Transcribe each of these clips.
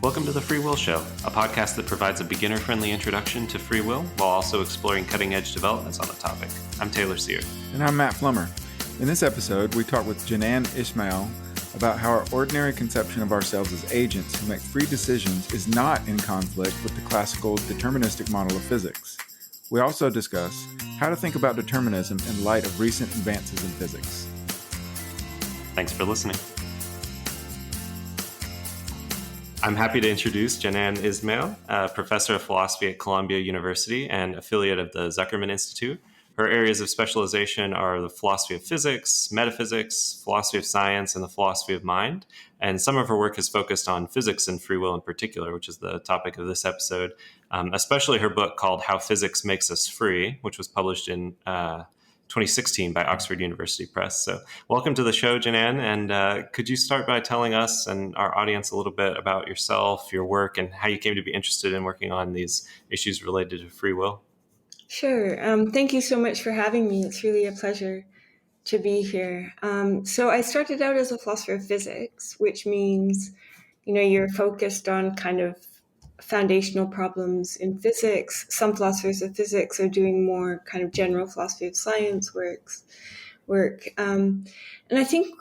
Welcome to The Free Will Show, a podcast that provides a beginner-friendly introduction to free will while also exploring cutting-edge developments on the topic. I'm Taylor Sear. And I'm Matt Flummer. In this episode, we talk with Jenann Ismael about how our ordinary conception of ourselves as agents who make free decisions is not in conflict with the classical deterministic model of physics. We also discuss how to think about determinism in light of recent advances in physics. Thanks for listening. I'm happy to introduce Jenann Ismael, a professor of philosophy at Columbia University and affiliate of the Zuckerman Institute. Her areas of specialization are the philosophy of physics, metaphysics, philosophy of science, and the philosophy of mind. And some of her work is focused on physics and free will in particular, which is the topic of this episode, especially her book called How Physics Makes Us Free, which was published in 2016 by Oxford University Press. So welcome to the show, Jenann. And could you start by telling us and our audience a little bit about yourself, your work, and how you came to be interested in working on these issues related to free will? Sure. Thank you so much for having me. It's really a pleasure to be here. So I started out as a philosopher of physics, which means, you're focused on kind of foundational problems in physics. Some philosophers of physics are doing more kind of general philosophy of science work. And I think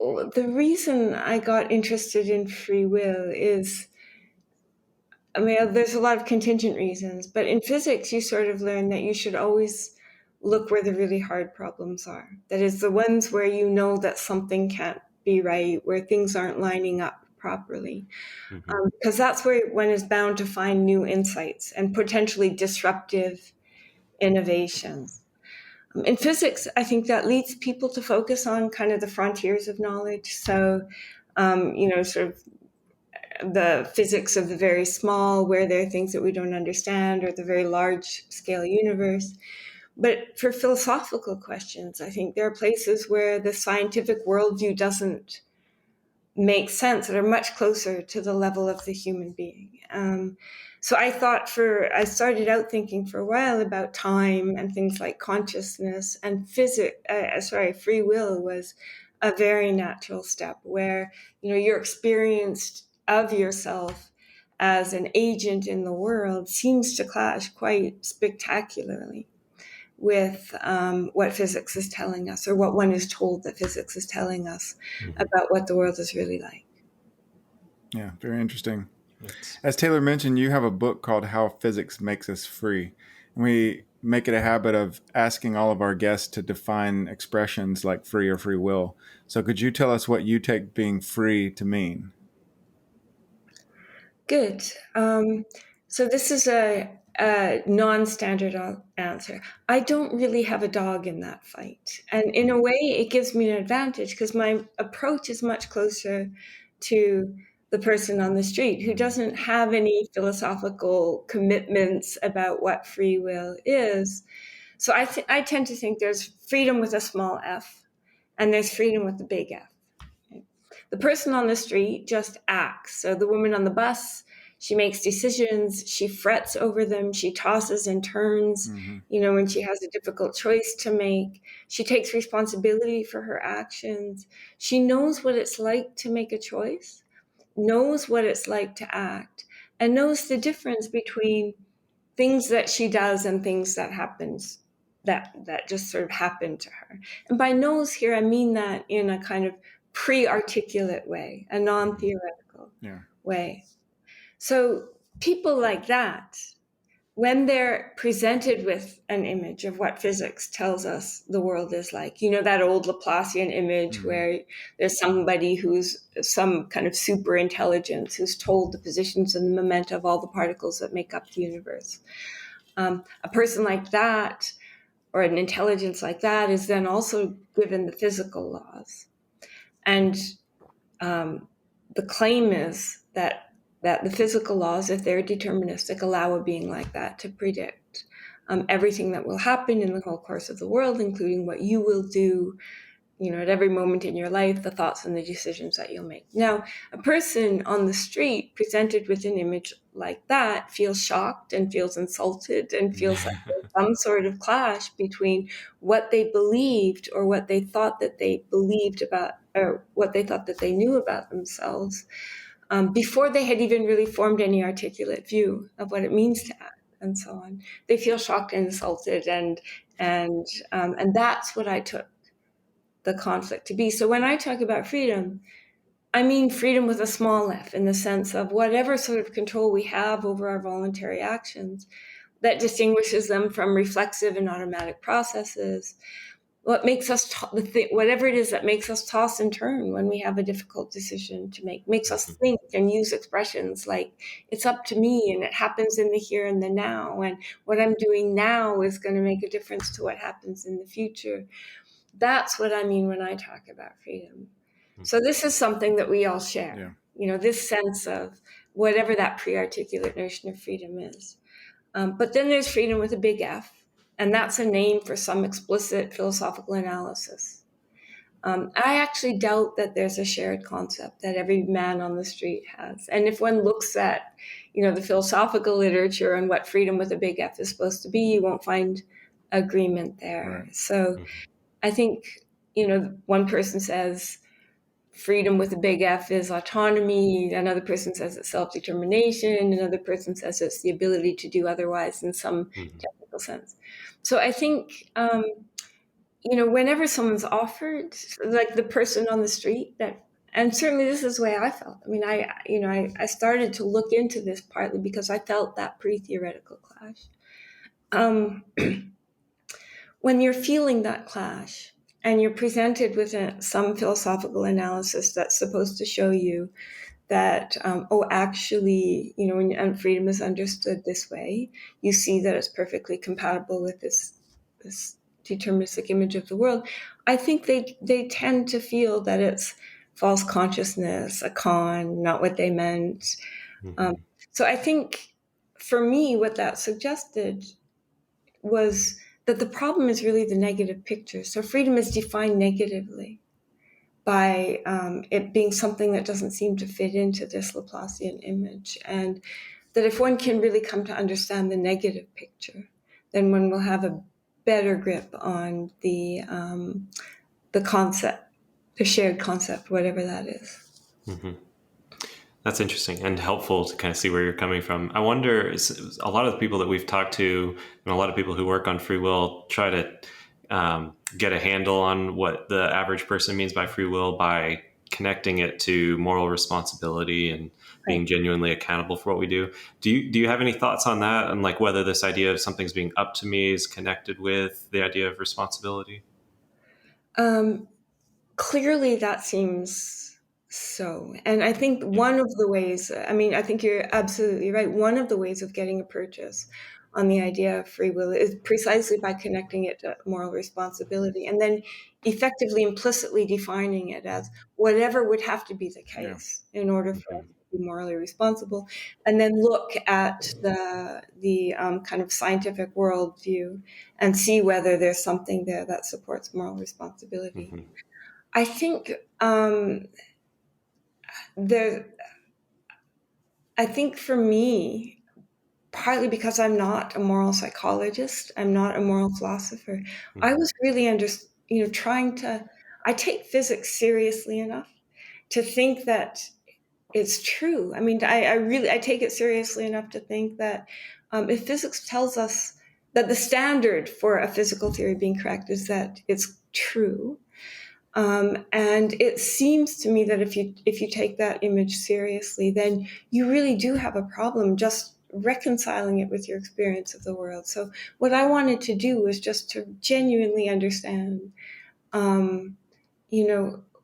the reason I got interested in free will is, there's a lot of contingent reasons, but in physics, you sort of learn that you should always look where the really hard problems are. That is, the ones where you know that something can't be right, where things aren't lining up properly. Because that's where one is bound to find new insights and potentially disruptive innovations. In physics, I think that leads people to focus on kind of the frontiers of knowledge. So, sort of the physics of the very small, where there are things that we don't understand, or the very large scale universe. But for philosophical questions, I think there are places where the scientific worldview doesn't make sense, that are much closer to the level of the human being. So I started out thinking for a while about time and things like consciousness, and free will was a very natural step where, your experience of yourself as an agent in the world seems to clash quite spectacularly with what physics is telling us, or what one is told that physics is telling us about what the world is really like. Yeah, very interesting. As Taylor mentioned, you have a book called How Physics Makes Us Free. And we make it a habit of asking all of our guests to define expressions like free or free will. So could you tell us what you take being free to mean? Good. So this is a non-standard answer. I don't really have a dog in that fight. And in a way, it gives me an advantage because my approach is much closer to the person on the street who doesn't have any philosophical commitments about what free will is. So I tend to think there's freedom with a small f, and there's freedom with a big F. The person on the street just acts. So the woman on the bus, she makes decisions, she frets over them, she tosses and turns, when she has a difficult choice to make. She takes responsibility for her actions. She knows what it's like to make a choice, knows what it's like to act, and knows the difference between things that she does and things that happens that just sort of happen to her. And by knows here, I mean that in a kind of pre-articulate way, a non-theoretical way. So people like that, when they're presented with an image of what physics tells us the world is like, that old Laplacian image where there's somebody who's some kind of super intelligence who's told the positions and the momenta of all the particles that make up the universe. A person like that, or an intelligence like that, is then also given the physical laws. And the claim is that the physical laws, if they're deterministic, allow a being like that to predict everything that will happen in the whole course of the world, including what you will do, at every moment in your life, the thoughts and the decisions that you'll make. Now, a person on the street presented with an image like that feels shocked and feels insulted and feels like there's some sort of clash between what they believed or what they thought that they believed about, or what they thought that they knew about themselves, before they had even really formed any articulate view of what it means to act, and so on. They feel shocked and insulted, and that's what I took the conflict to be. So when I talk about freedom, I mean freedom with a small f, in the sense of whatever sort of control we have over our voluntary actions that distinguishes them from reflexive and automatic processes. What makes us, whatever it is that makes us toss and turn when we have a difficult decision to make, makes us think and use expressions like, it's up to me, and it happens in the here and the now, and what I'm doing now is going to make a difference to what happens in the future. That's what I mean when I talk about freedom. So this is something that we all share, this sense of whatever that pre-articulate notion of freedom is. But then there's freedom with a big F, and that's a name for some explicit philosophical analysis. I actually doubt that there's a shared concept that every man on the street has. And if one looks at, the philosophical literature and what freedom with a big F is supposed to be, you won't find agreement there. Right. So I think, one person says freedom with a big F is autonomy. Another person says it's self-determination. Another person says it's the ability to do otherwise in some technical sense. So I think, whenever someone's offered, like the person on the street, and certainly this is the way I felt. I mean, I started to look into this partly because I felt that pre-theoretical clash. When you're feeling that clash, and you're presented with some philosophical analysis that's supposed to show you that, actually, when freedom is understood this way, you see that it's perfectly compatible with this deterministic image of the world. I think they tend to feel that it's false consciousness, a con, not what they meant. So I think, for me, what that suggested was that the problem is really the negative picture. So freedom is defined negatively by it being something that doesn't seem to fit into this Laplacian image. And that if one can really come to understand the negative picture, then one will have a better grip on the concept, the shared concept, whatever that is. That's interesting and helpful to kind of see where you're coming from. I wonder, a lot of the people that we've talked to, and a lot of people who work on free will, try to get a handle on what the average person means by free will by connecting it to moral responsibility and being genuinely accountable for what we do. Do you have any thoughts on that, and like whether this idea of something's being up to me is connected with the idea of responsibility? Clearly, that seems so. And I think one of the ways, I think you're absolutely right. One of the ways of getting a purchase on the idea of free will is precisely by connecting it to moral responsibility, and then effectively, implicitly defining it as whatever would have to be the case in order for us to be morally responsible, and then look at the kind of scientific worldview and see whether there's something there that supports moral responsibility. I think I think for me, partly because I'm not a moral psychologist, I'm not a moral philosopher, I was really I take physics seriously enough to think that it's true. I mean, I take it seriously enough to think that if physics tells us that the standard for a physical theory being correct is that it's true, and it seems to me that if you take that image seriously, then you really do have a problem just reconciling it with your experience of the world. So what I wanted to do was just to genuinely understand,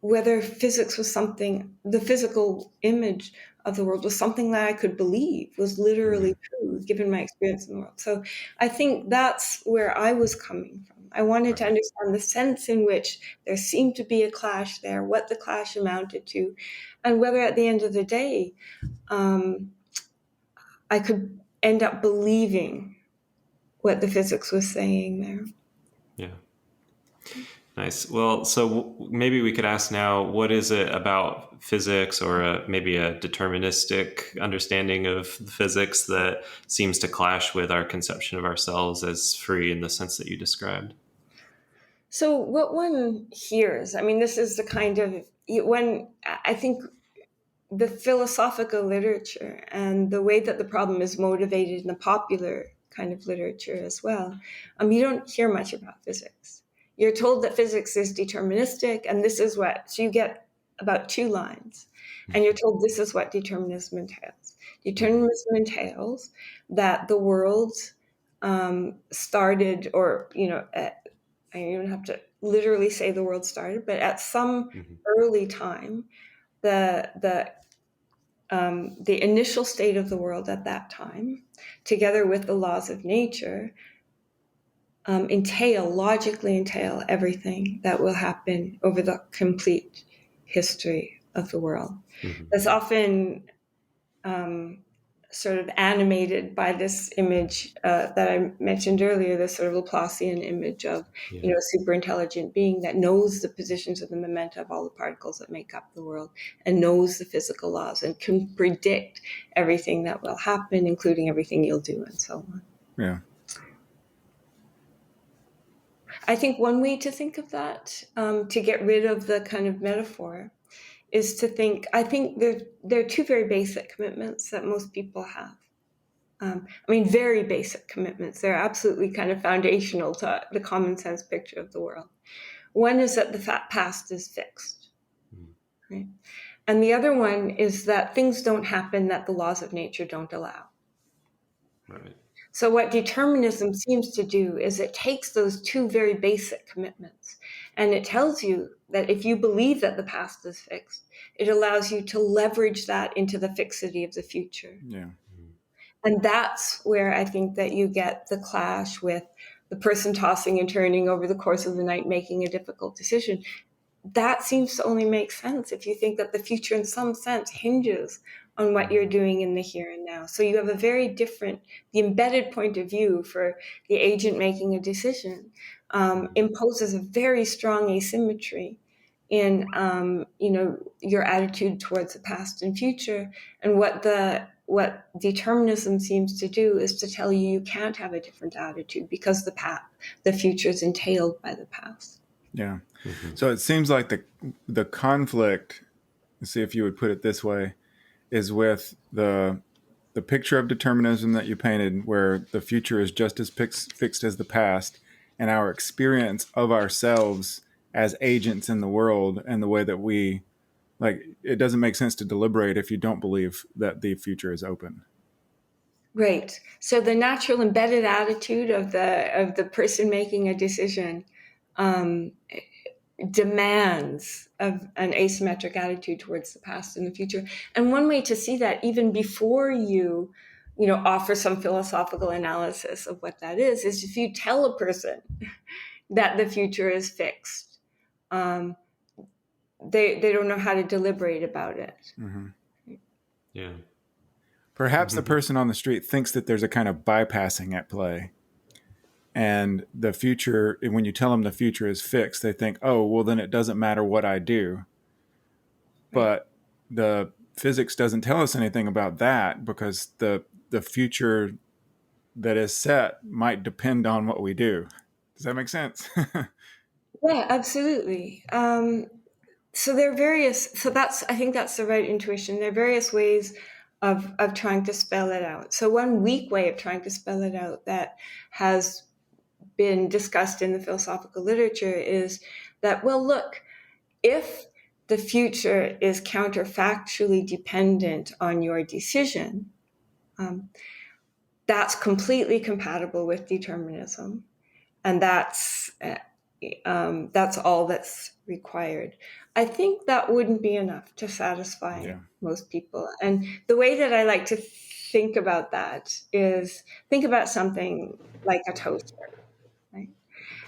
whether physics was something, the physical image of the world was something that I could believe was literally true, given my experience in the world. So I think that's where I was coming from. I wanted to understand the sense in which there seemed to be a clash there, what the clash amounted to, and whether at the end of the day, I could end up believing what the physics was saying there. Yeah. Nice. Well, so maybe we could ask now, what is it about physics, or maybe a deterministic understanding of physics, that seems to clash with our conception of ourselves as free in the sense that you described? So what one hears, this is the kind of, when I think the philosophical literature and the way that the problem is motivated in the popular kind of literature as well, you don't hear much about physics. You're told that physics is deterministic, and this is what, so you get about 2 lines, and you're told this is what determinism entails. Determinism entails that the world started, or, I don't even have to literally say the world started, but at some early time, the initial state of the world at that time, together with the laws of nature, logically entail everything that will happen over the complete history of the world. That's often sort of animated by this image that I mentioned earlier, this sort of Laplacian image of, a super intelligent being that knows the positions of the momenta of all the particles that make up the world and knows the physical laws and can predict everything that will happen, including everything you'll do and so on. Yeah. I think one way to think of that, to get rid of the kind of metaphor, is to think, I think there are 2 very basic commitments that most people have. Very basic commitments. They're absolutely kind of foundational to the common sense picture of the world. One is that the past is fixed, right? And the other one is that things don't happen that the laws of nature don't allow. Right. So what determinism seems to do is it takes those 2 very basic commitments and it tells you that if you believe that the past is fixed, it allows you to leverage that into the fixity of the future. Yeah. And that's where I think that you get the clash with the person tossing and turning over the course of the night, making a difficult decision. That seems to only make sense if you think that the future in some sense hinges on what you're doing in the here and now. So you have a very different, the embedded point of view for the agent making a decision imposes a very strong asymmetry in, your attitude towards the past and future. And what determinism seems to do is to tell you you can't have a different attitude because the future is entailed by the past. Yeah. So it seems like the conflict, see if you would put it this way, is with the picture of determinism that you painted, where the future is just as fixed as the past, and our experience of ourselves as agents in the world and the way that we, like, it doesn't make sense to deliberate if you don't believe that the future is open. Right. So the natural embedded attitude of the person making a decision demands of an asymmetric attitude towards the past and the future. And one way to see that, even before you offer some philosophical analysis of what that is if you tell a person that the future is fixed, they don't know how to deliberate about it. Yeah. Perhaps the person on the street thinks that there's a kind of bypassing at play. And the future, when you tell them the future is fixed, they think, oh, well, then it doesn't matter what I do. But the physics doesn't tell us anything about that, because the future that is set might depend on what we do. Does that make sense? Yeah, absolutely. So there are I think that's the right intuition. There are various ways of trying to spell it out. So one weak way of trying to spell it out that has been discussed in the philosophical literature is that, well, look, if the future is counterfactually dependent on your decision, that's completely compatible with determinism, and that's all that's required. I think that wouldn't be enough to satisfy most people. And the way that I like to think about that is think about something like a toaster. Right?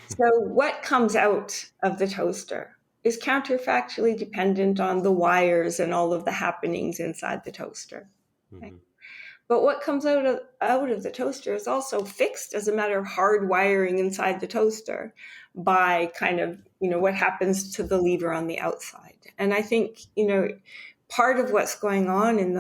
So what comes out of the toaster is counterfactually dependent on the wires and all of the happenings inside the toaster. Right? But what comes out of the toaster is also fixed as a matter of hard wiring inside the toaster by kind of, what happens to the lever on the outside. And I think, part of what's going on in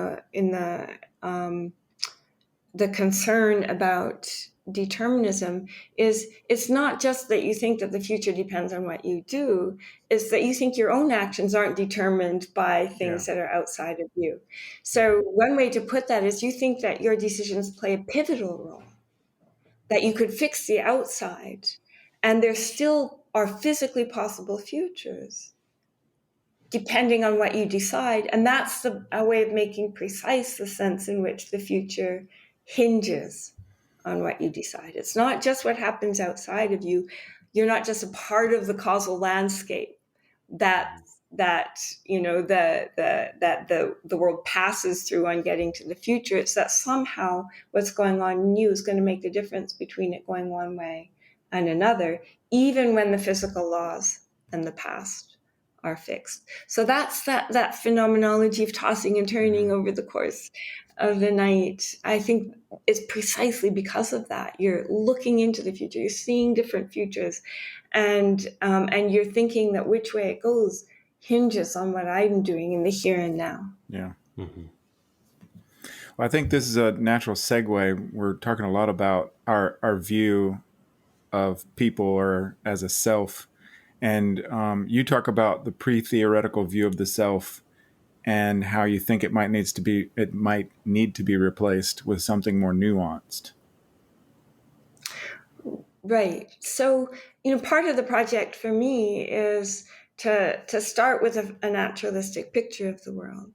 the concern about determinism is it's not just that you think that the future depends on what you do, it's that you think your own actions aren't determined by things that are outside of you. So one way to put that is you think that your decisions play a pivotal role, that you could fix the outside, and there still are physically possible futures depending on what you decide. And that's a way of making precise the sense in which the future hinges on what you decide. It's not just what happens outside of you. You're not just a part of the causal landscape that the world passes through on getting to the future. It's that somehow what's going on in you is going to make the difference between it going one way and another, even when the physical laws and the past are fixed. So that's that phenomenology of tossing and turning over the course of the night. I think it's precisely because of that. You're looking into the future, you're seeing different futures, and you're thinking that which way it goes hinges on what I'm doing in the here and now. Yeah. Mm-hmm. Well, I think this is a natural segue. We're talking a lot about our view of people or as a self. And you talk about the pre-theoretical view of the self and how you think it might need to be replaced with something more nuanced. Right. So, part of the project for me is to start with a naturalistic picture of the world,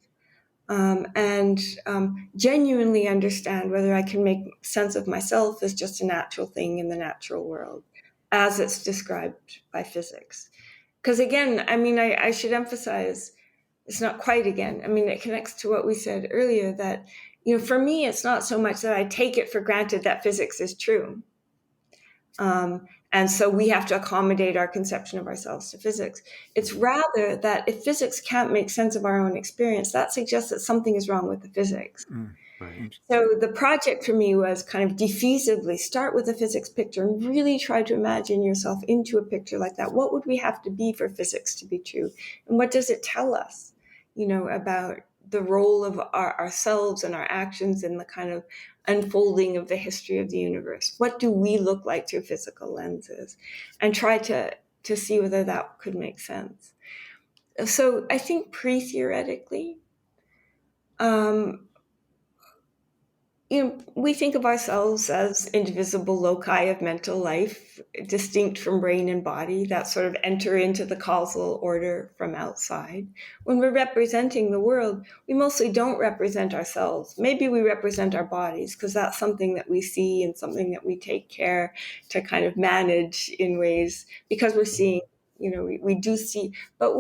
and genuinely understand whether I can make sense of myself as just a natural thing in the natural world, as it's described by physics. Because again, I should emphasize, it's not quite again. It connects to what we said earlier that, for me, it's not so much that I take it for granted that physics is true. And so we have to accommodate our conception of ourselves to physics. It's rather that if physics can't make sense of our own experience, that suggests that something is wrong with the physics. Right. So the project for me was kind of defeasibly start with a physics picture and really try to imagine yourself into a picture like that. What would we have to be for physics to be true? And what does it tell us, about the role of ourselves and our actions in the kind of unfolding of the history of the universe? What do we look like through physical lenses? And try to see whether that could make sense. So I think pre-theoretically, we think of ourselves as indivisible loci of mental life, distinct from brain and body, that sort of enter into the causal order from outside. When we're representing the world, we mostly don't represent ourselves. Maybe we represent our bodies, because that's something that we see and something that we take care to kind of manage in ways, because we're seeing, we do see, but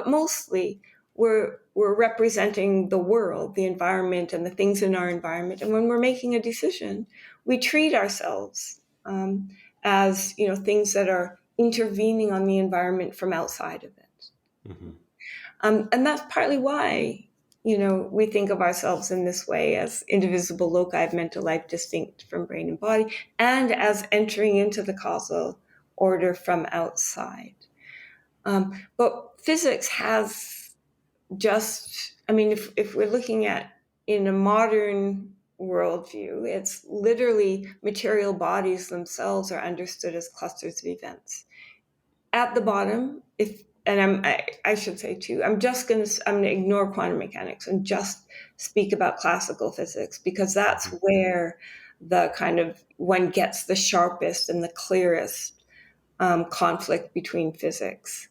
mostly we're representing the world, the environment, and the things in our environment. And when we're making a decision, we treat ourselves as things that are intervening on the environment from outside of it. Mm-hmm. And that's partly why we think of ourselves in this way, as indivisible loci of mental life, distinct from brain and body, and as entering into the causal order from outside. But physics has if we're looking at in a modern worldview, it's literally material bodies themselves are understood as clusters of events. At the bottom, I should say too, I'm going to ignore quantum mechanics and just speak about classical physics, because that's where the kind of one gets the sharpest and the clearest conflict between physics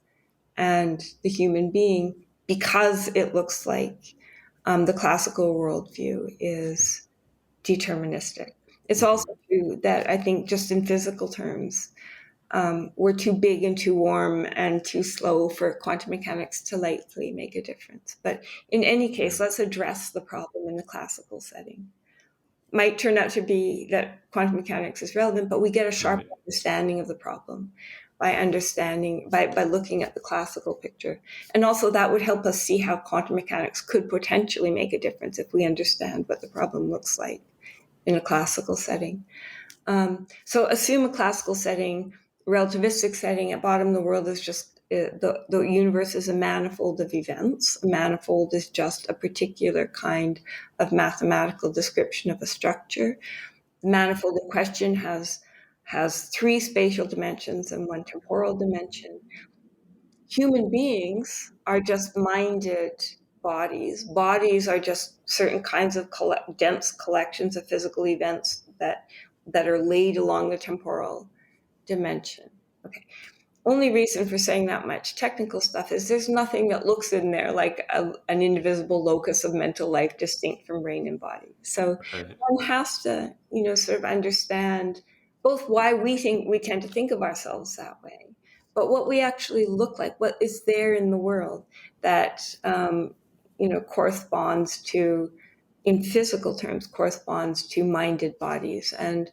and the human being, because it looks like the classical worldview is deterministic. It's also true that I think just in physical terms, we're too big and too warm and too slow for quantum mechanics to likely make a difference. But in any case, let's address the problem in the classical setting. Might turn out to be that quantum mechanics is relevant, but we get a sharp understanding of the problem by looking at the classical picture. And also that would help us see how quantum mechanics could potentially make a difference if we understand what the problem looks like in a classical setting. So assume a classical setting, relativistic setting. At bottom, the world is just, the universe is a manifold of events. A manifold is just a particular kind of mathematical description of a structure. The manifold in question has 3 spatial dimensions and 1 temporal dimension. Human beings are just minded bodies. Bodies are just certain kinds of dense collections of physical events that are laid along the temporal dimension. Okay. Only reason for saying that much technical stuff is there's nothing that looks in there like an indivisible locus of mental life distinct from brain and body. So Right. one has to, sort of understand both why we tend to think of ourselves that way, but what we actually look like, what is there in the world that, corresponds to, in physical terms, corresponds to minded bodies. And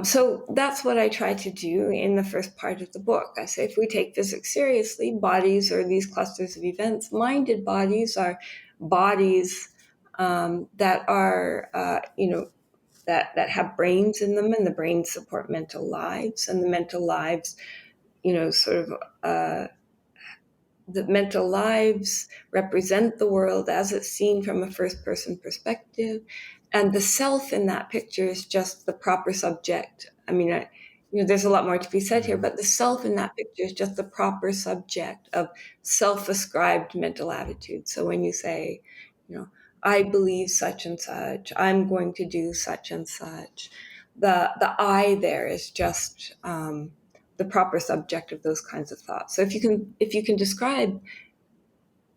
so that's what I try to do in the first part of the book. I say, if we take physics seriously, bodies are these clusters of events. Minded bodies are bodies that are, that have brains in them, and the brains support mental lives, and the mental lives, the mental lives represent the world as it's seen from a first-person perspective, and the self in that picture is just the proper subject. I mean, there's a lot more to be said here, but the self in that picture is just the proper subject of self-ascribed mental attitudes. So when you say, I believe such and such, I'm going to do such and such, the I there is just the proper subject of those kinds of thoughts. So if you can describe,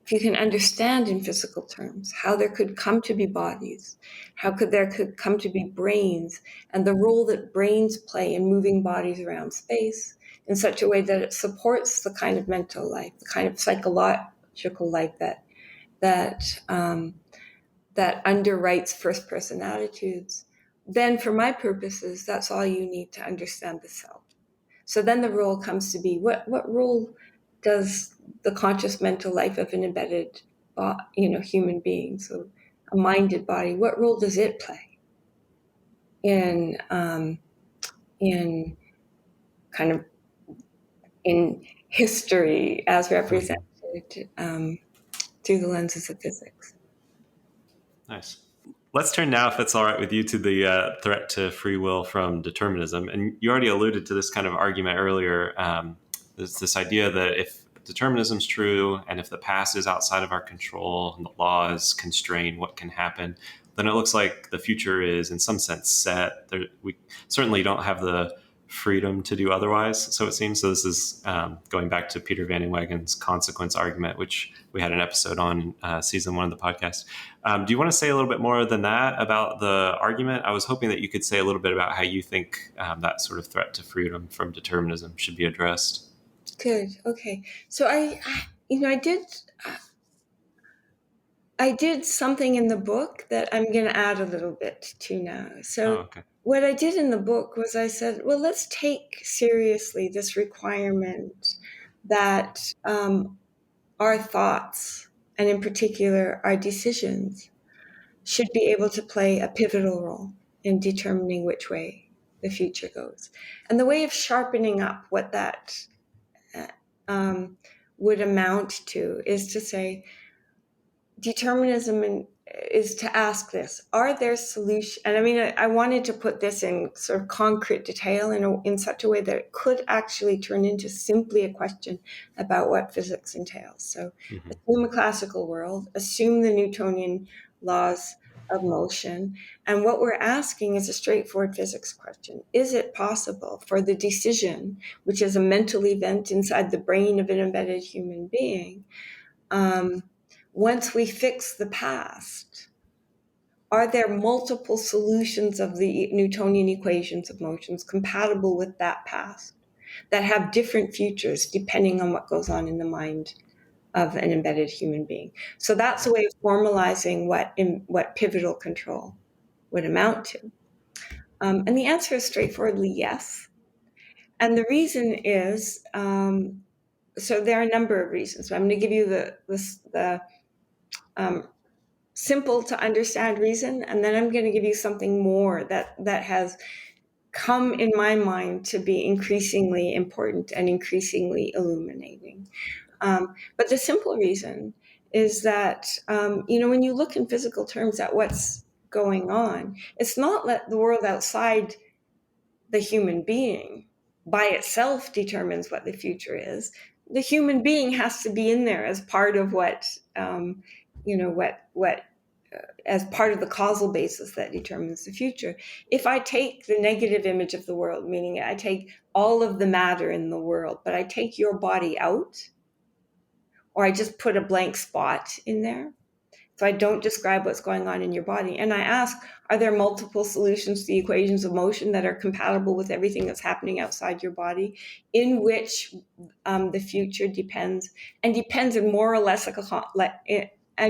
if you can understand in physical terms how there could come to be bodies, how there could come to be brains, and the role that brains play in moving bodies around space in such a way that it supports the kind of mental life, the kind of psychological life that underwrites first-person attitudes, then for my purposes, that's all you need to understand the self. So then the role comes to be, what role does the conscious mental life of an embedded, human being, so a minded body, what role does it play in kind of in history as represented through the lenses of physics? Nice. Let's turn now, if it's all right with you, to the threat to free will from determinism. And you already alluded to this kind of argument earlier. There's this idea that if determinism is true and if the past is outside of our control and the laws constrain what can happen, then it looks like the future is in some sense set. We certainly don't have the freedom to do otherwise, so it seems. So this is going back to Peter Van Inwagen's consequence argument, which we had an episode on season 1 of the podcast. Do you want to say a little bit more than that about the argument? I was hoping that you could say a little bit about how you think that sort of threat to freedom from determinism should be addressed. Good. Okay. So I did something in the book that I'm going to add a little bit to now. So okay. What I did in the book was I said, well, let's take seriously this requirement that our thoughts, and in particular our decisions, should be able to play a pivotal role in determining which way the future goes. And the way of sharpening up what that would amount to is to say, determinism is to ask this: are there solutions? And I mean, I wanted to put this in sort of concrete detail in such a way that it could actually turn into simply a question about what physics entails. So assume a classical world, assume the Newtonian laws of motion, and what we're asking is a straightforward physics question. Is it possible for the decision, which is a mental event inside the brain of an embedded human being, once we fix the past, are there multiple solutions of the Newtonian equations of motions compatible with that past that have different futures depending on what goes on in the mind of an embedded human being? So that's a way of formalizing what pivotal control would amount to. And the answer is straightforwardly yes. And the reason is, so there are a number of reasons. So I'm going to give you the simple to understand reason, and then I'm going to give you something more that has come in my mind to be increasingly important and increasingly illuminating. But the simple reason is that when you look in physical terms at what's going on. It's not that the world outside the human being by itself determines what the future is. The human being has to be in there as part of what, as part of the causal basis that determines the future. If I take the negative image of the world, meaning I take all of the matter in the world, but I take your body out, or I just put a blank spot in there, so I don't describe what's going on in your body. And I ask, are there multiple solutions to the equations of motion that are compatible with everything that's happening outside your body, in which the future depends in more or less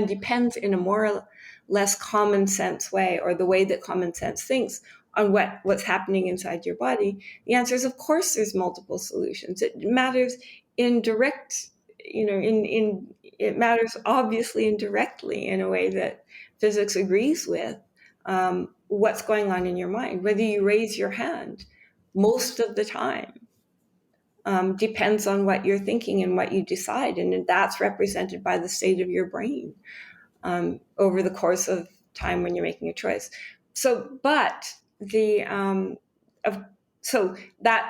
depends in a more or less common sense way, or the way that common sense thinks on what's happening inside your body? The answer is, of course, there's multiple solutions. It matters in direct, it matters obviously indirectly in a way that physics agrees with, what's going on in your mind. Whether you raise your hand most of the time depends on what you're thinking and what you decide, and that's represented by the state of your brain over the course of time when you're making a choice. So that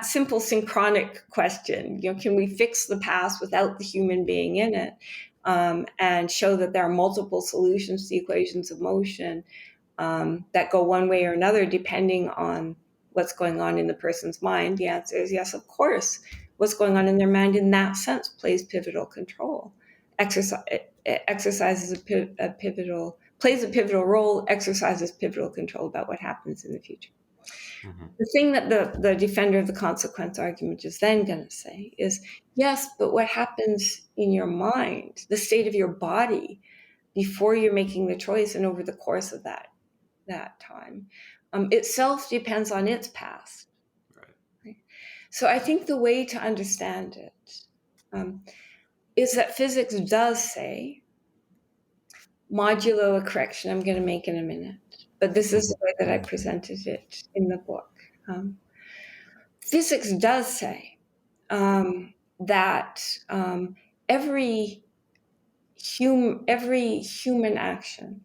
simple synchronic question, can we fix the past without the human being in it, and show that there are multiple solutions to the equations of motion that go one way or another depending on what's going on in the person's mind? The answer is yes, of course. What's going on in their mind in that sense plays pivotal control. Plays a pivotal role, exercises pivotal control about what happens in the future. Mm-hmm. The thing that the defender of the consequence argument is then going to say is, yes, but what happens in your mind, the state of your body before you're making the choice and over the course of that time, itself depends on its past. Right? So I think the way to understand it is that physics does say, modulo a correction I'm going to make in a minute, but this is the way that I presented it in the book. Physics does say that every human action,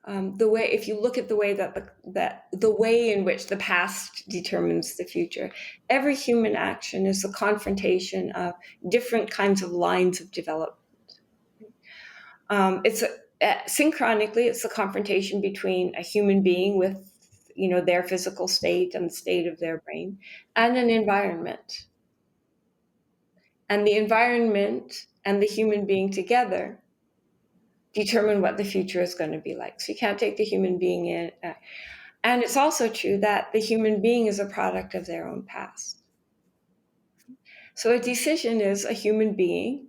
if you look at the way the way in which the past determines the future, every human action is the confrontation of different kinds of lines of development. Synchronically, it's the confrontation between a human being with, their physical state and the state of their brain, and an environment. And the environment and the human being together determine what the future is going to be like. So you can't take the human being in. And it's also true that the human being is a product of their own past. So a decision is a human being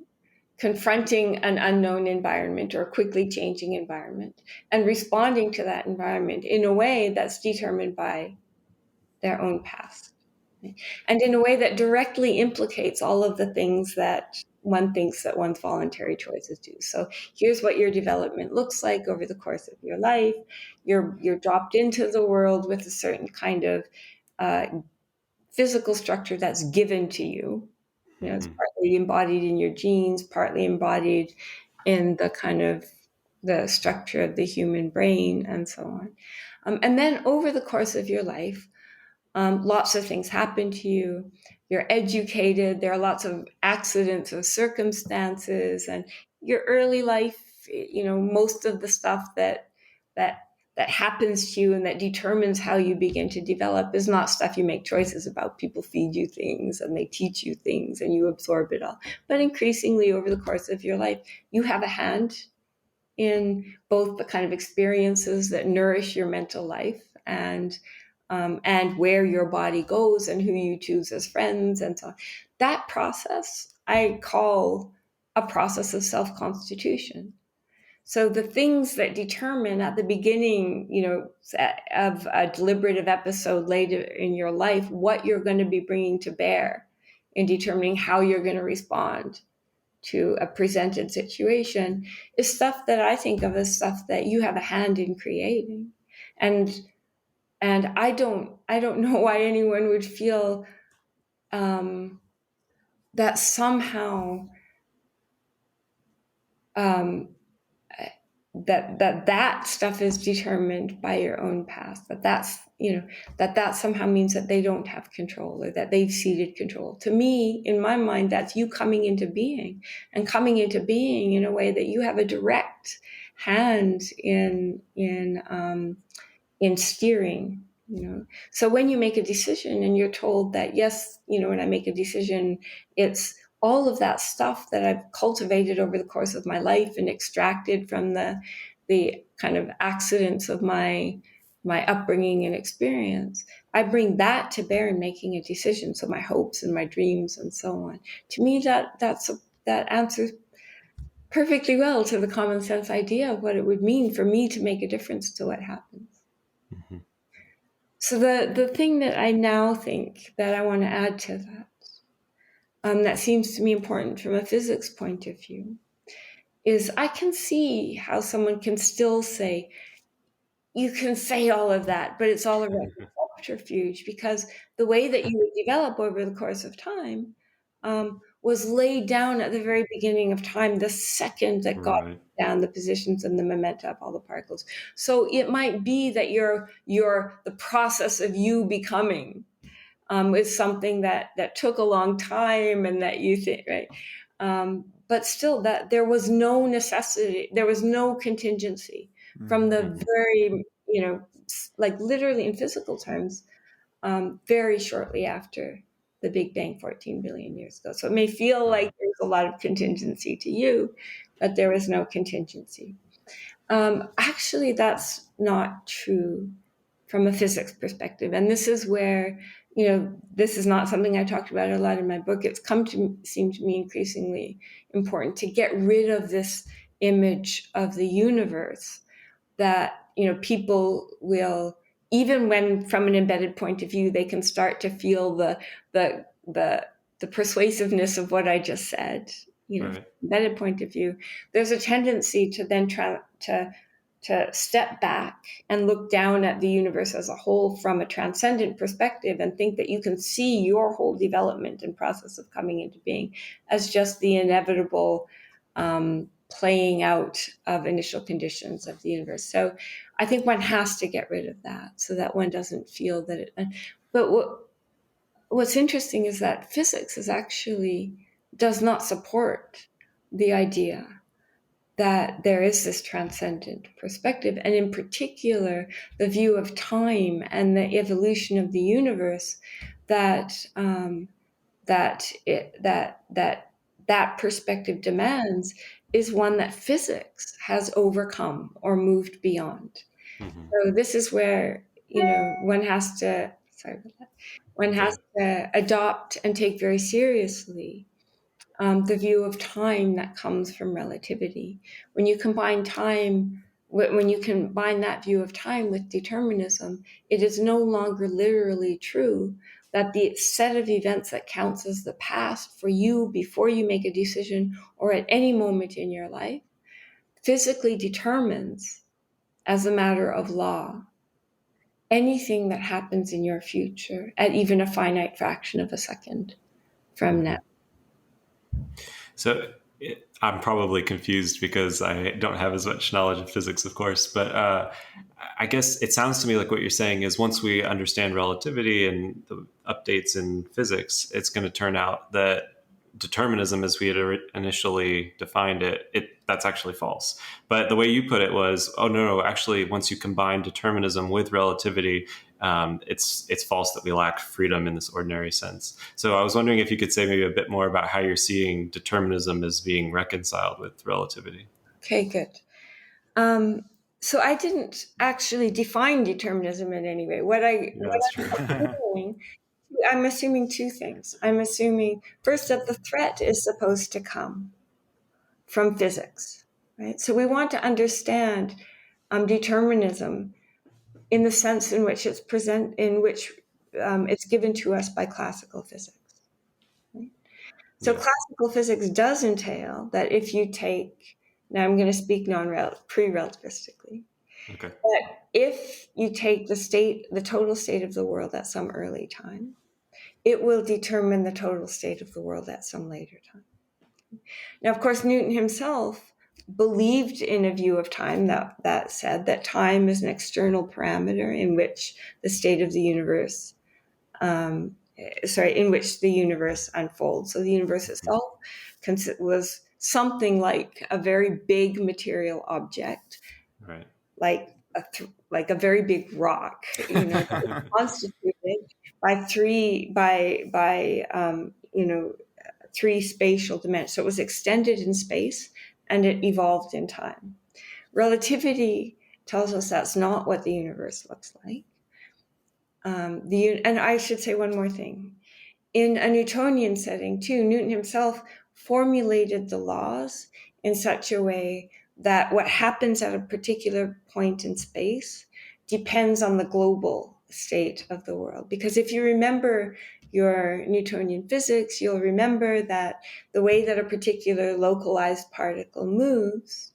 confronting an unknown environment or a quickly changing environment and responding to that environment in a way that's determined by their own past, and in a way that directly implicates all of the things that one thinks that one's voluntary choices do. So here's what your development looks like over the course of your life. You're dropped into the world with a certain kind of physical structure that's given to you. It's partly embodied in your genes, partly embodied in the kind of the structure of the human brain, and so on. And then over the course of your life, lots of things happen to you. You're educated. There are lots of accidents or circumstances, and your early life, most of the stuff that happens to you and that determines how you begin to develop is not stuff you make choices about. People feed you things and they teach you things and you absorb it all. But increasingly over the course of your life, you have a hand in both the kind of experiences that nourish your mental life and where your body goes and who you choose as friends and so on. That process I call a process of self-constitution. So the things that determine at the beginning, of a deliberative episode later in your life, what you're going to be bringing to bear in determining how you're going to respond to a presented situation, is stuff that I think of as stuff that you have a hand in creating. And I don't know why anyone would feel that somehow that stuff is determined by your own past, that somehow means that they don't have control, or that they've ceded control. To me, in my mind, that's you coming into being, and coming into being in a way that you have a direct hand in steering. So when you make a decision and you're told that, yes, when I make a decision, it's all of that stuff that I've cultivated over the course of my life and extracted from the kind of accidents of my upbringing and experience. I bring that to bear in making a decision. So my hopes and my dreams and so on. To me, that answers perfectly well to the common sense idea of what it would mean for me to make a difference to what happens. Mm-hmm. So the thing that I now think that I want to add to that seems to me important from a physics point of view, is I can see how someone can still say, you can say all of that, but it's all a subterfuge, because the way that you would develop over the course of time was laid down at the very beginning of time, the second that got Right. down the positions and the momenta of all the particles. So it might be that the process of you becoming is something that took a long time, and that you think, right? But still, that there was no necessity, there was no contingency from the very, like literally in physical terms, very shortly after the Big Bang 14 billion years ago. So it may feel like there's a lot of contingency to you, but there was no contingency. Actually, that's not true from a physics perspective. And this is where, this is not something I talked about a lot in my book. It's come to seem to me increasingly important to get rid of this image of the universe that, people will, even when from an embedded point of view, they can start to feel the persuasiveness of what I just said, Right. from an embedded point of view, there's a tendency to then try to step back and look down at the universe as a whole from a transcendent perspective, and think that you can see your whole development and process of coming into being as just the inevitable playing out of initial conditions of the universe. So I think one has to get rid of that, so that one doesn't feel that it. But what's interesting is that physics does not support the idea that there is this transcendent perspective, and in particular, the view of time and the evolution of the universe that perspective demands is one that physics has overcome or moved beyond. Mm-hmm. So this is where one has to adopt and take very seriously the view of time that comes from relativity. When you combine that view of time with determinism, it is no longer literally true that the set of events that counts as the past for you before you make a decision or at any moment in your life physically determines, as a matter of law, anything that happens in your future at even a finite fraction of a second from now. So I'm probably confused because I don't have as much knowledge of physics, of course. But I guess it sounds to me like what you're saying is once we understand relativity and the updates in physics, it's going to turn out that determinism, as we had initially defined it, that's actually false. But the way you put it was, oh no, actually, once you combine determinism with relativity, it's false that we lack freedom in this ordinary sense. So I was wondering if you could say maybe a bit more about how you're seeing determinism as being reconciled with relativity. Okay, good. So I didn't actually define determinism in any way. I'm assuming two things. I'm assuming first that the threat is supposed to come from physics, right? So we want to understand determinism in the sense in which it's it's given to us by classical physics. Right? So classical physics does entail that if you take, now I'm going to speak pre-relativistically. Okay. But if you take the total state of the world at some early time, it will determine the total state of the world at some later time. Now, of course, Newton himself believed in a view of time that said that time is an external parameter in which the state of the universe, in which the universe unfolds. So the universe itself was something like a very big material object, Right. like a very big rock, that was constituted by three spatial dimensions. So it was extended in space and it evolved in time. Relativity tells us that's not what the universe looks like. And I should say one more thing. In a Newtonian setting, too, Newton himself formulated the laws in such a way that what happens at a particular point in space depends on the global state of the world. Because if you remember your Newtonian physics, you'll remember that the way that a particular localized particle moves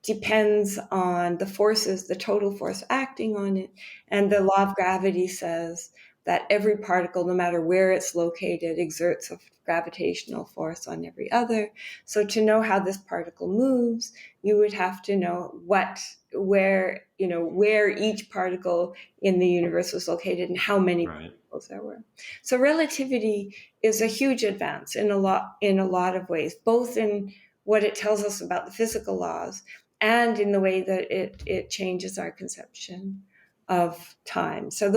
depends on the forces, the total force acting on it. And the law of gravity says that every particle, no matter where it's located, exerts a gravitational force on every other. So to know how this particle moves, you would have to know where each particle in the universe was located and how many particles there were. So relativity is a huge advance in a lot of ways, both in what it tells us about the physical laws and in the way that it changes our conception of time. So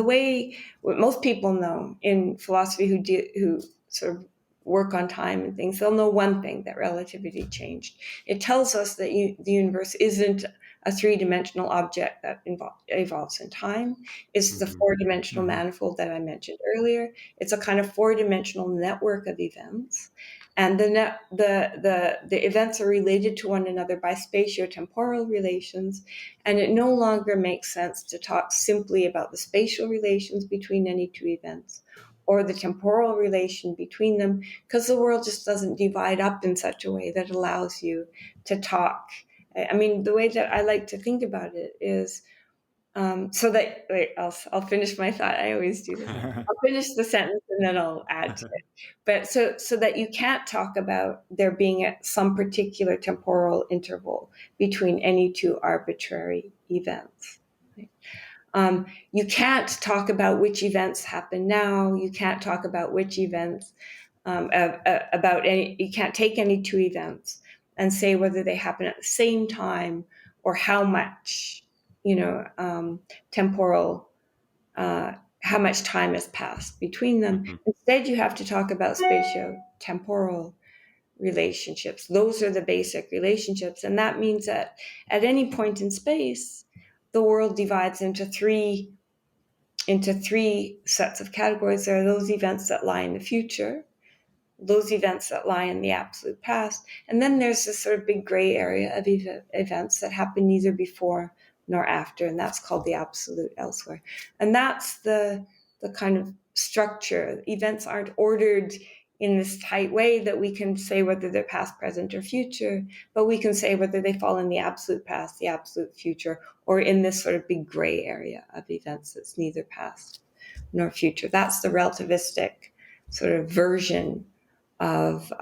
what most people know in philosophy who sort of work on time and things, they'll know one thing, that relativity changed. It tells us that the universe isn't a three-dimensional object that evolves in time. It's the four-dimensional manifold that I mentioned earlier. It's a kind of four-dimensional network of events. And the events are related to one another by spatiotemporal relations, and it no longer makes sense to talk simply about the spatial relations between any two events or the temporal relation between them, because the world just doesn't divide up in such a way that allows you to talk. I mean, the way that I like to think about it is I'll finish my thought. I always do this. I'll finish the sentence and then I'll add to it. But so that you can't talk about there being some particular temporal interval between any two arbitrary events. Right? You can't talk about which events happen now. You can't talk about which events you can't take any two events and say whether they happen at the same time or how much temporal, how much time has passed between them. Instead, you have to talk about spatio-temporal relationships. Those are the basic relationships. And that means that at any point in space, the world divides into three sets of categories. There are those events that lie in the future, those events that lie in the absolute past, and then there's this sort of big gray area of events that happen neither before nor after, and that's called the absolute elsewhere. And that's the kind of structure. Events aren't ordered in this tight way that we can say whether they're past, present, or future, but we can say whether they fall in the absolute past, the absolute future, or in this sort of big gray area of events that's neither past nor future. That's the relativistic sort of version of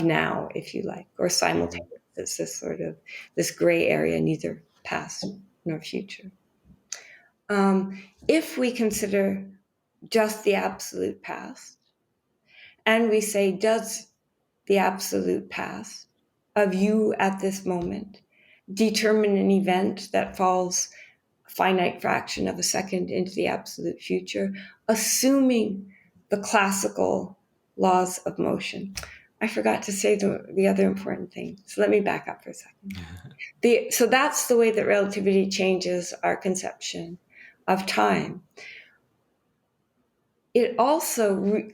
now, if you like, or simultaneous. It's this sort of this gray area, neither past nor future. If we consider just the absolute past, and we say, does the absolute past of you at this moment determine an event that falls a finite fraction of a second into the absolute future, assuming the classical laws of motion? I forgot to say the other important thing. So let me back up for a second. So that's the way that relativity changes our conception of time. It also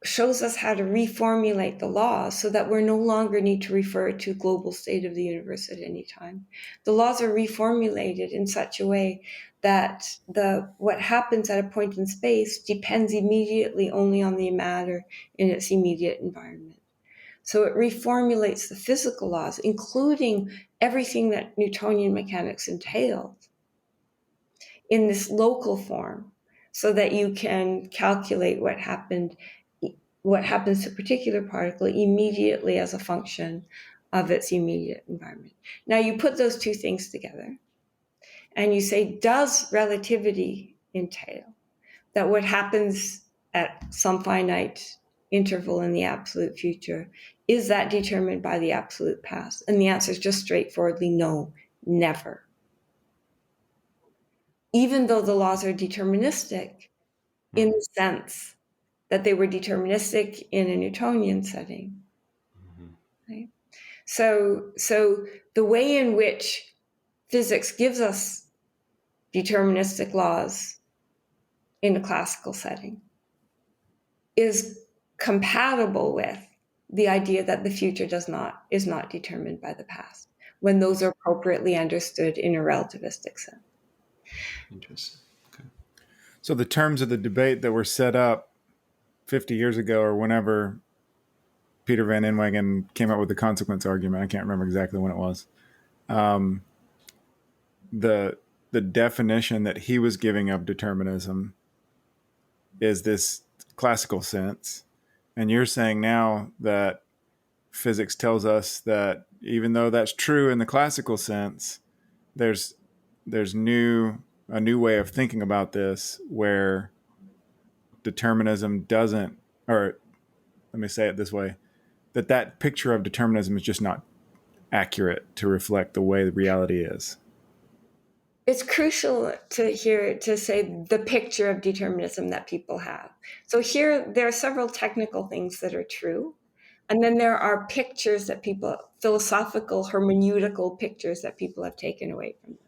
shows us how to reformulate the laws so that we no longer need to refer to global state of the universe at any time. The laws are reformulated in such a way that what happens at a point in space depends immediately only on the matter in its immediate environment. So it reformulates the physical laws, including everything that Newtonian mechanics entailed, in this local form, so that you can calculate what happens to a particular particle immediately as a function of its immediate environment. Now you put those two things together and you say, does relativity entail that what happens at some finite interval in the absolute future, is that determined by the absolute past? And the answer is just straightforwardly no, never. Even though the laws are deterministic in the sense that they were deterministic in a Newtonian setting. Right? So the way in which physics gives us deterministic laws in a classical setting is compatible with the idea that the future is not determined by the past, when those are appropriately understood in a relativistic sense. Interesting. Okay. So the terms of the debate that were set up 50 years ago or whenever Peter Van Inwagen came up with the consequence argument, I can't remember exactly when it was, the definition that he was giving of determinism is this classical sense. And you're saying now that physics tells us that even though that's true in the classical sense, there's a new way of thinking about this where determinism doesn't, or let me say it this way, that picture of determinism is just not accurate to reflect the way the reality is. It's crucial to say the picture of determinism that people have. So here, there are several technical things that are true. And then there are pictures that philosophical, hermeneutical pictures that people have taken away from them.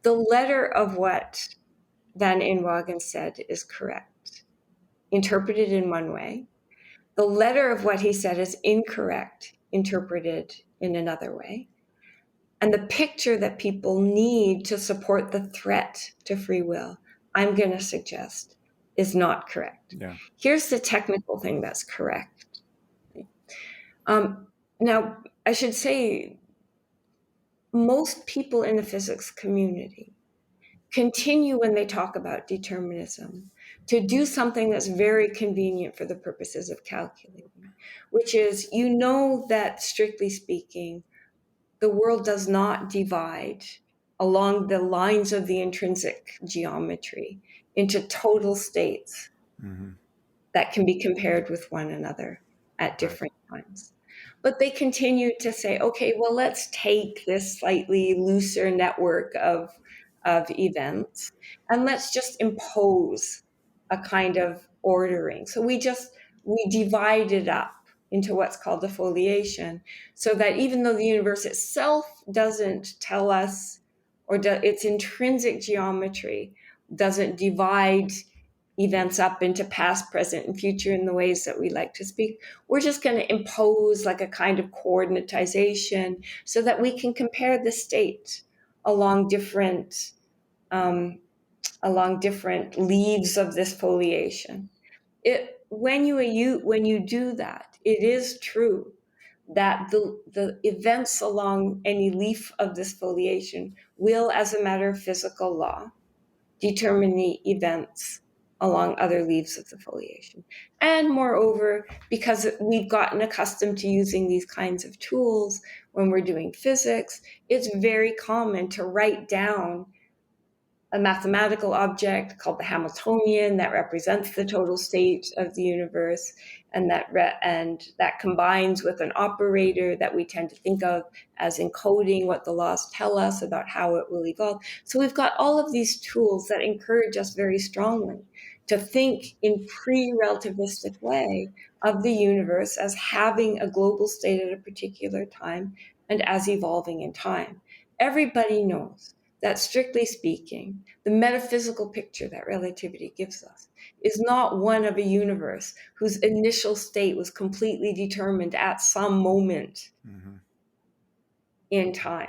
The letter of what Van Inwagen said is correct, interpreted in one way. The letter of what he said is incorrect, interpreted in another way. And the picture that people need to support the threat to free will, I'm going to suggest, is not correct. Yeah. Here's the technical thing that's correct. Now, I should say, most people in the physics community continue, when they talk about determinism, to do something that's very convenient for the purposes of calculating, which is, that strictly speaking, the world does not divide along the lines of the intrinsic geometry into total states that can be compared with one another at different times. But they continue to say, okay, well, let's take this slightly looser network of events and let's just impose a kind of ordering. So we divide it up into what's called the foliation, so that even though the universe itself doesn't tell us, or its intrinsic geometry doesn't divide events up into past, present, and future in the ways that we like to speak, we're just going to impose like a kind of coordinatization so that we can compare the state along different leaves of this foliation. When you do that, it is true that the events along any leaf of this foliation will, as a matter of physical law, determine the events along other leaves of the foliation. And moreover, because we've gotten accustomed to using these kinds of tools when we're doing physics, it's very common to write down a mathematical object called the Hamiltonian that represents the total state of the universe, and that combines with an operator that we tend to think of as encoding what the laws tell us about how it will evolve. So we've got all of these tools that encourage us very strongly to think in pre-relativistic way of the universe as having a global state at a particular time and as evolving in time. Everybody knows that, strictly speaking, the metaphysical picture that relativity gives us is not one of a universe whose initial state was completely determined at some moment in time.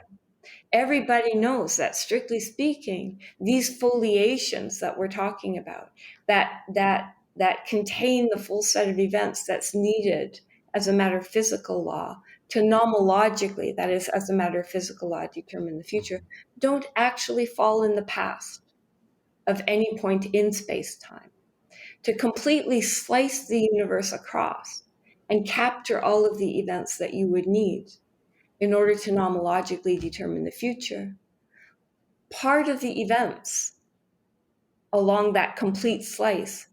Everybody knows that, strictly speaking, these foliations that we're talking about, that contain the full set of events that's needed as a matter of physical law to nomologically, that is, as a matter of physical law, determine the future, don't actually fall in the past of any point in space-time. To completely slice the universe across and capture all of the events that you would need in order to nomologically determine the future, part of the events along that complete slice,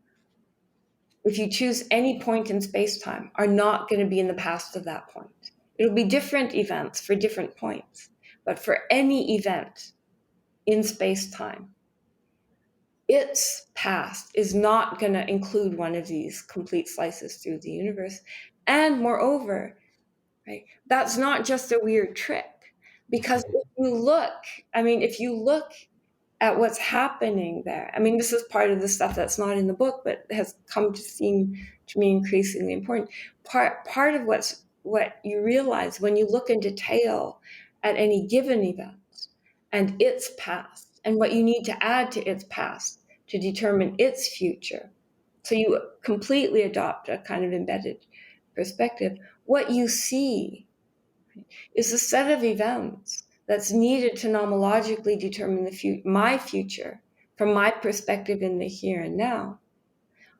if you choose any point in space-time, are not going to be in the past of that point. It'll be different events for different points, but for any event in space-time, its past is not going to include one of these complete slices through the universe. And moreover, right, that's not just a weird trick, because if you look at what's happening there, I mean, this is part of the stuff that's not in the book, but has come to seem to me increasingly important. Part of what you realize when you look in detail at any given event and its past, and what you need to add to its past to determine its future. So you completely adopt a kind of embedded perspective. What you see is a set of events that's needed to nomologically determine my future from my perspective in the here and now,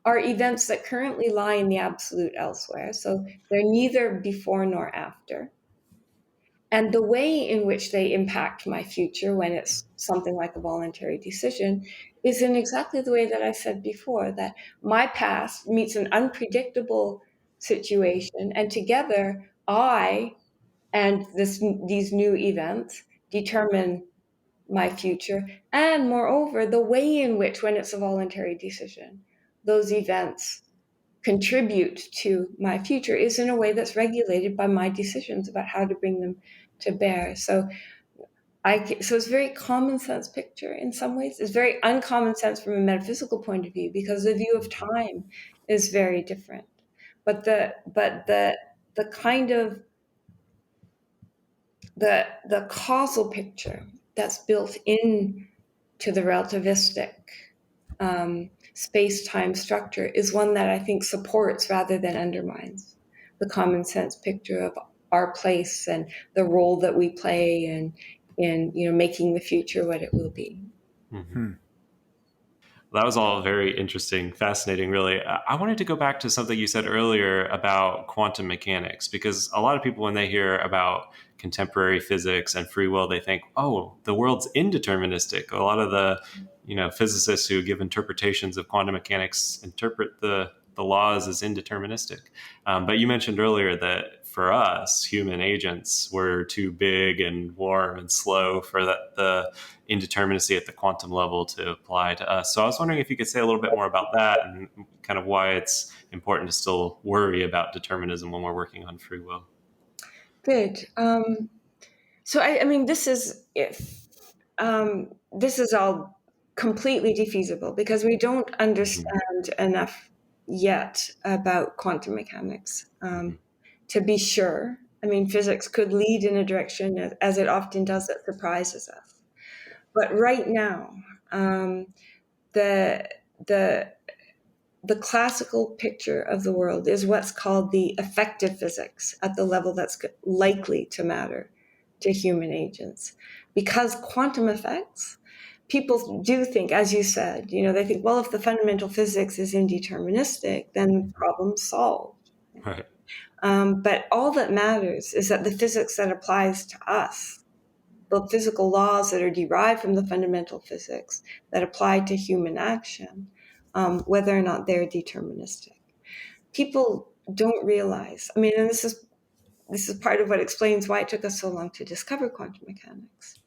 are events that currently lie in the absolute elsewhere. So they're neither before nor after. And the way in which they impact my future when it's something like a voluntary decision is in exactly the way that I said before, that my past meets an unpredictable situation, and together I and these new events determine my future. And moreover, the way in which, when it's a voluntary decision, those events contribute to my future is in a way that's regulated by my decisions about how to bring them to bear. So it's a very common sense picture in some ways. It's very uncommon sense from a metaphysical point of view, because the view of time is very different. But the kind of the causal picture that's built in to the relativistic space-time structure is one that I think supports rather than undermines the common sense picture of our place and the role that we play in making the future what it will be. Mm-hmm. That was all very interesting, fascinating, really. I wanted to go back to something you said earlier about quantum mechanics, because a lot of people, when they hear about contemporary physics and free will, they think, oh, the world's indeterministic. A lot of the physicists who give interpretations of quantum mechanics interpret the laws as indeterministic. But you mentioned earlier that for us, human agents, were too big and warm and slow for the indeterminacy at the quantum level to apply to us. So I was wondering if you could say a little bit more about that and kind of why it's important to still worry about determinism when we're working on free will. Good. So I mean, this is all completely defeasible because we don't understand enough yet about quantum mechanics. To be sure, I mean, physics could lead in a direction, as it often does, that surprises us. But right now, the classical picture of the world is what's called the effective physics at the level that's likely to matter to human agents. Because quantum effects, people do think, as you said, they think, well, if the fundamental physics is indeterministic, then problem's solved. Right. But all that matters is that the physics that applies to us, the physical laws that are derived from the fundamental physics that apply to human action, whether or not they're deterministic. People don't realize, I mean, and this is part of what explains why it took us so long to discover quantum mechanics.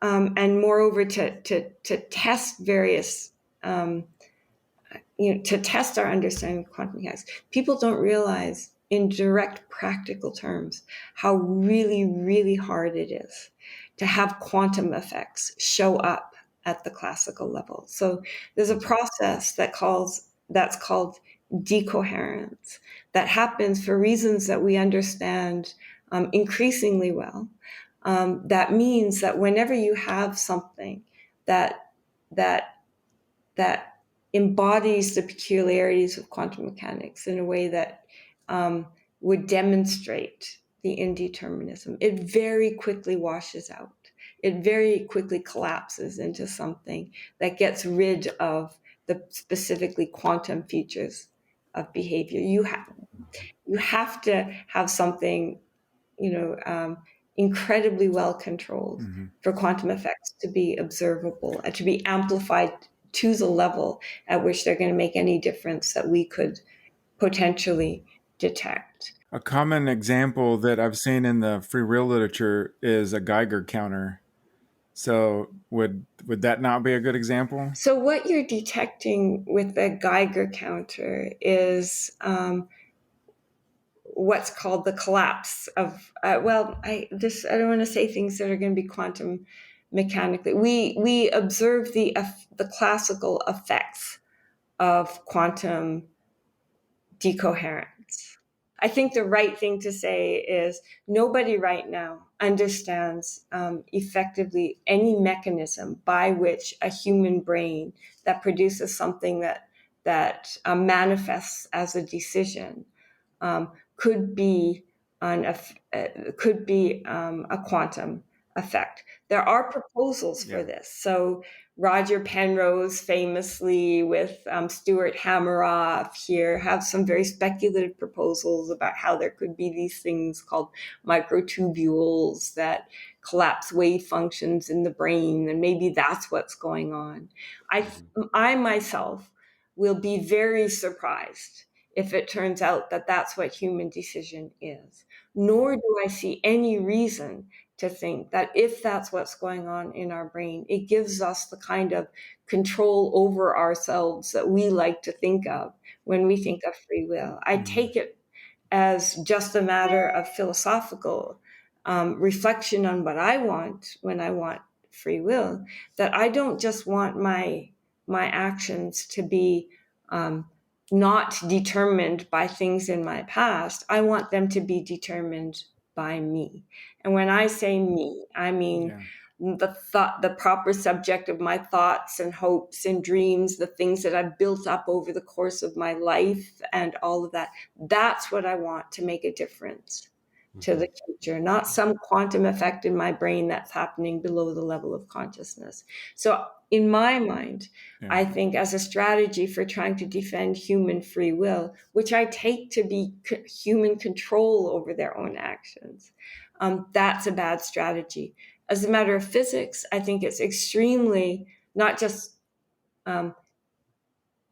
And moreover, to test various, to test our understanding of quantum mechanics. People don't realize in direct practical terms how really, really hard it is to have quantum effects show up at the classical level. So there's a process that's called decoherence that happens for reasons that we understand increasingly well. That means that whenever you have something that embodies the peculiarities of quantum mechanics in a way that would demonstrate the indeterminism, it very quickly washes out. It very quickly collapses into something that gets rid of the specifically quantum features of behavior. You have to have something, incredibly well controlled Mm-hmm. for quantum effects to be observable and to be amplified to the level at which they're going to make any difference that we could potentially detect. A common example that I've seen in the free will literature is a Geiger counter. So would that not be a good example? So what you're detecting with the Geiger counter is what's called the collapse of I don't want to say things that are going to be quantum mechanically. We observe the classical effects of quantum decoherence. I think the right thing to say is nobody right now understands effectively any mechanism by which a human brain that produces something that manifests as a decision could be a quantum effect. There are proposals for this. So Roger Penrose, famously with Stuart Hameroff here, have some very speculative proposals about how there could be these things called microtubules that collapse wave functions in the brain, and maybe that's what's going on. I myself will be very surprised if it turns out that that's what human decision is. Nor do I see any reason to think that if that's what's going on in our brain, it gives us the kind of control over ourselves that we like to think of when we think of free will. I take it as just a matter of philosophical reflection on what I want when I want free will, that I don't just want my actions to be not determined by things in my past. I want them to be determined by me. And when I say me, I mean the proper subject of my thoughts and hopes and dreams, the things that I've built up over the course of my life and all of that. That's what I want to make a difference to the future, not some quantum effect in my brain that's happening below the level of consciousness. So in my mind, I think as a strategy for trying to defend human free will, which I take to be human control over their own actions, that's a bad strategy. As a matter of physics, I think it's extremely not just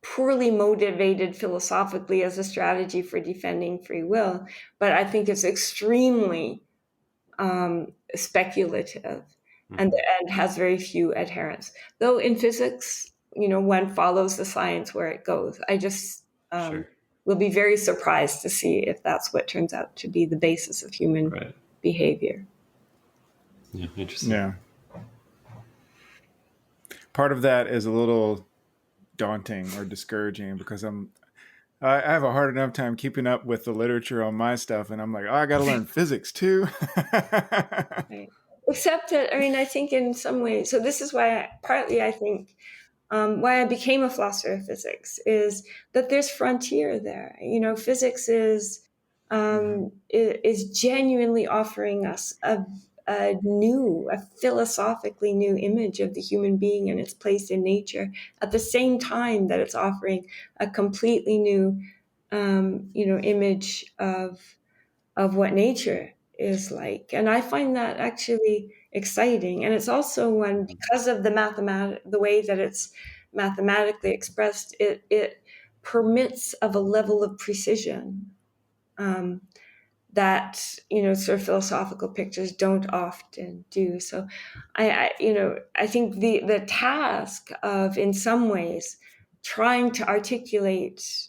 poorly motivated philosophically as a strategy for defending free will, but I think it's extremely speculative and has very few adherents. Though in physics, one follows the science where it goes. I just will be very surprised to see if that's what turns out to be the basis of human behavior. Yeah, interesting. Yeah. Part of that is a little daunting or discouraging because I have a hard enough time keeping up with the literature on my stuff, and I'm like, I got to learn physics too. Right. Except that, I think in some ways, so this is why I think why I became a philosopher of physics is that there's frontier there. Physics is genuinely offering us a philosophically new image of the human being and its place in nature, at the same time that it's offering a completely new, image of what nature is like. And I find that actually exciting. And it's also one, because of the way that it's mathematically expressed, it permits of a level of precision that sort of philosophical pictures don't often do. So I think the task of, in some ways, trying to articulate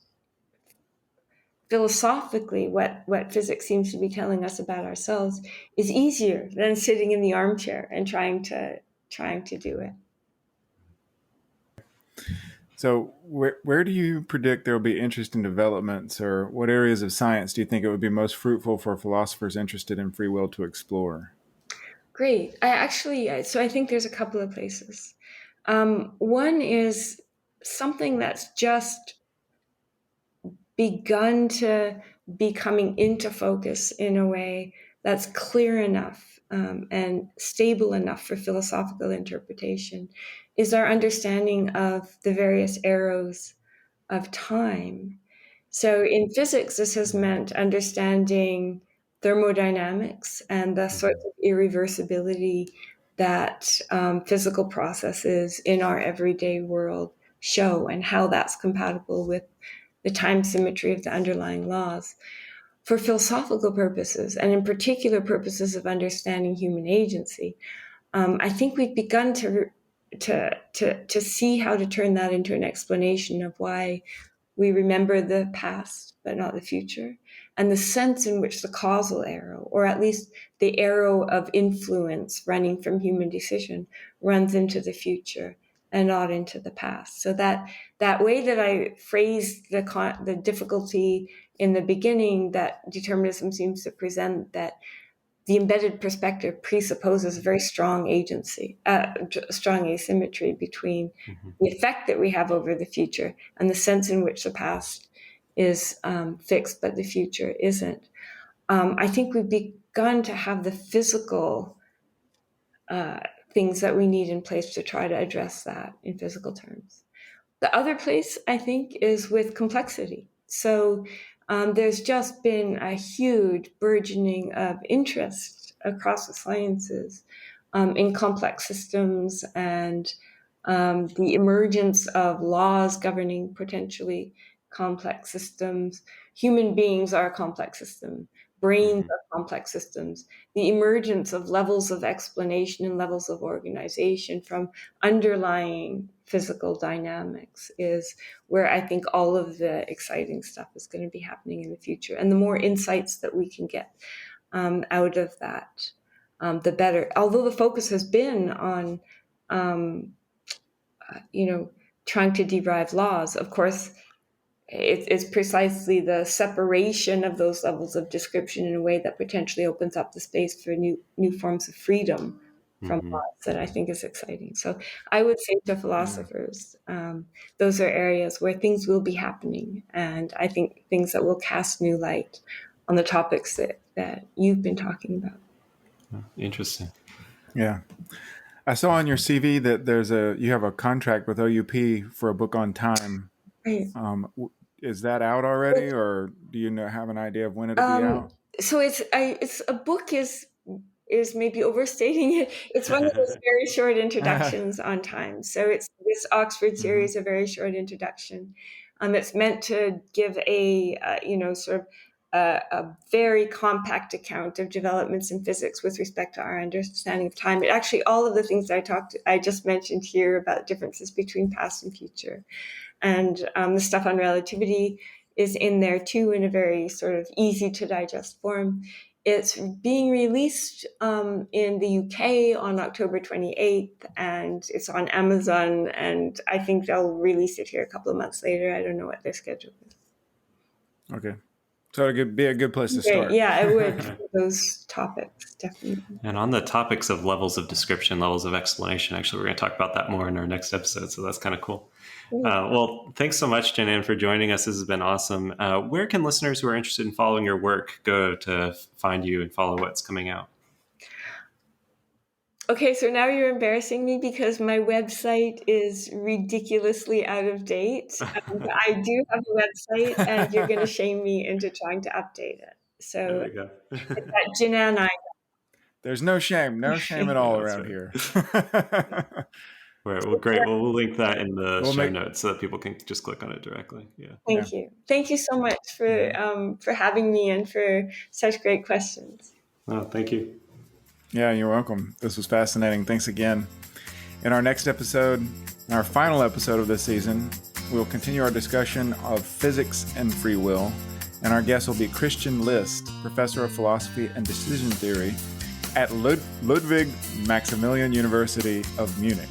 philosophically what physics seems to be telling us about ourselves is easier than sitting in the armchair and trying to do it. So where do you predict there will be interesting developments, or what areas of science do you think it would be most fruitful for philosophers interested in free will to explore? Great. I think there's a couple of places. One is something that's just begun to be coming into focus in a way that's clear enough and stable enough for philosophical interpretation, is our understanding of the various arrows of time. So in physics, this has meant understanding thermodynamics and the sorts of irreversibility that physical processes in our everyday world show, and how that's compatible with the time symmetry of the underlying laws. For philosophical purposes, and in particular purposes of understanding human agency, I think we've begun to see how to turn that into an explanation of why we remember the past but not the future, and the sense in which the causal arrow, or at least the arrow of influence running from human decision, runs into the future and not into the past. So that way that I phrased the difficulty in the beginning that determinism seems to present, that the embedded perspective presupposes a very strong agency, strong asymmetry between the effect that we have over the future and the sense in which the past is fixed, but the future isn't. I think we've begun to have the physical things that we need in place to try to address that in physical terms. The other place, I think, is with complexity. So there's just been a huge burgeoning of interest across the sciences in complex systems, and the emergence of laws governing potentially complex systems. Human beings are a complex system. Brains are complex systems. The emergence of levels of explanation and levels of organization from underlying physical dynamics is where I think all of the exciting stuff is going to be happening in the future. And the more insights that we can get out of that, the better. Although the focus has been on, trying to derive laws, of course, it's precisely the separation of those levels of description in a way that potentially opens up the space for new forms of freedom from laws that I think is exciting. So I would say to philosophers, those are areas where things will be happening, and I think things that will cast new light on the topics that you've been talking about. Interesting. Yeah. I saw on your CV that you have a contract with OUP for a book on time. Right. Is that out already, or do you have an idea of when it'll be out? So it's a book is maybe overstating it. It's one of those very short introductions on time. So it's this Oxford series, a very short introduction. It's meant to give a very compact account of developments in physics with respect to our understanding of time. It actually, all of the things I just mentioned here about differences between past and future, and the stuff on relativity is in there too, in a very sort of easy to digest form. It's being released in the UK on October 28th, and it's on Amazon, and I think they'll release it here a couple of months later. I don't know what their schedule is. Okay. So it could be a good place to start. Yeah, I would for those topics, definitely. And on the topics of levels of description, levels of explanation, actually, we're going to talk about that more in our next episode. So that's kind of cool. Well, thanks so much, Jenann, for joining us. This has been awesome. Where can listeners who are interested in following your work go to find you and follow what's coming out? Okay, so now you're embarrassing me because my website is ridiculously out of date. I do have a website, and you're going to shame me into trying to update it. So there we go. it's at Jenann Ismael. There's no shame at all around here. Right. Well, great. Well, we'll link that in the show notes so that people can just click on it directly. Yeah. Thank you. Thank you so much for having me and for such great questions. Oh, thank you. Yeah, you're welcome. This was fascinating. Thanks again. In our next episode, our final episode of this season, we'll continue our discussion of physics and free will, and our guest will be Christian List, professor of philosophy and decision theory at Ludwig Maximilian University of Munich.